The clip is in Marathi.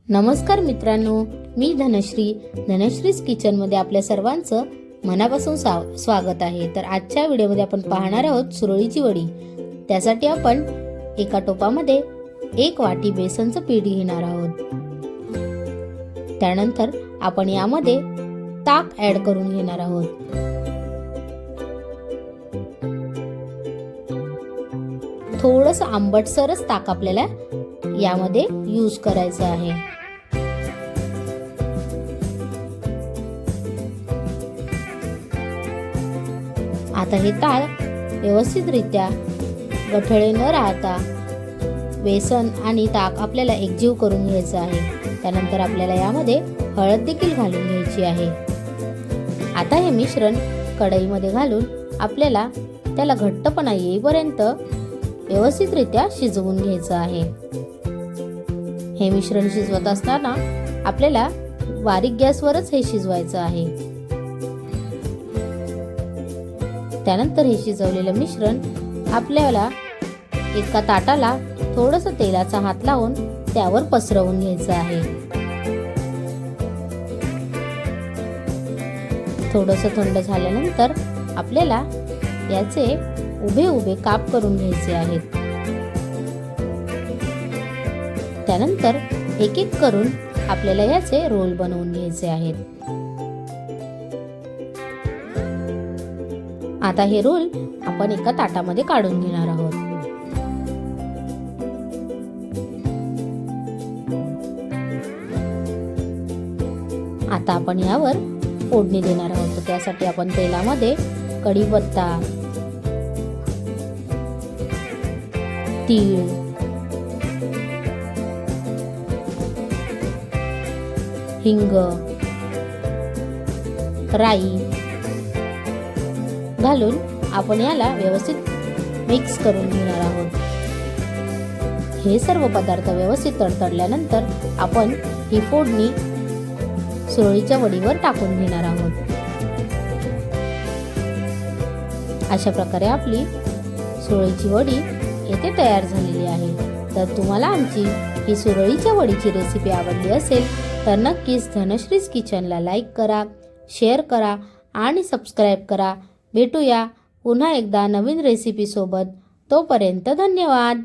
नमस्कार मित्रांनो, मी धनश्रीज किचनमध्ये आपल्या सर्वांचं मनापासून स्वागत आहे। तर आजच्या व्हिडिओमध्ये आपण पाहणार आहोत सुरळीची वडी। त्यासाठी आपण एका टोपामध्ये 1 वाटी बेसनचं पीठ घेणार आहोत। त्यानंतर आपण यामध्ये ताक ऍड करून घेणार आहोत। थोडंसं आंबटसरच ताक आपल्याला यामध्ये यूज करायचं आहे। आता हे ताक व्यवस्थितरित्या गठळे न राहता बेसन आणि ताक आपल्याला एकजीव करून घ्यायचं आहे। त्यानंतर आपल्याला यामध्ये हळद देखील घालून घ्यायची आहे। आता हे मिश्रण कढईमध्ये घालून आपल्याला त्याला घट्टपणा येईपर्यंत व्यवस्थितरित्या शिजवून घ्यायचं आहे। हे मिश्रण शिजवत असताना आपल्याला बारीक गॅसवरच हे शिजवायचं आहे। त्यानंतर हे शिजवलेलं मिश्रण आपल्याला एका ताटाला थोडंसं तेलाचा हात लावून त्यावर पसरवून घ्यायचं आहे। थोडंसं थंड झाल्यानंतर आपल्याला याचे उभे उभे काप करून घ्यायचे आहेत। त्यानंतर एक एक करून आपल्याला याचे रोल बनवून घ्यायचे आहेत। आता हे रोल आपण एका ताटामध्ये काढून घेणार आहोत। आता आपण यावर फोडणी देणार आहोत। त्यासाठी आपण तेलामध्ये कढीपत्ता, तीळ, हिंग, राई घालून आपण याला व्यवस्थित मिक्स करून घेणार आहोत। हे सर्व पदार्थ व्यवस्थित तडतडल्यानंतर आपण ही फोडणी सुरळीच्या वडीवर टाकून घेणार आहोत। अशा प्रकारे आपली सुरळीची वडी येथे तयार झालेली आहे। तर तुम्हाला आमची ही सुरळीच्या वडीची रेसिपी आवडली असेल तर नक्कीच धनश्रीज किचनला लाईक करा, शेअर करा आणि सबस्क्राईब करा। भेटूया पुन्हा एकदा नवीन रेसिपी सोबत। तोपर्यंत धन्यवाद।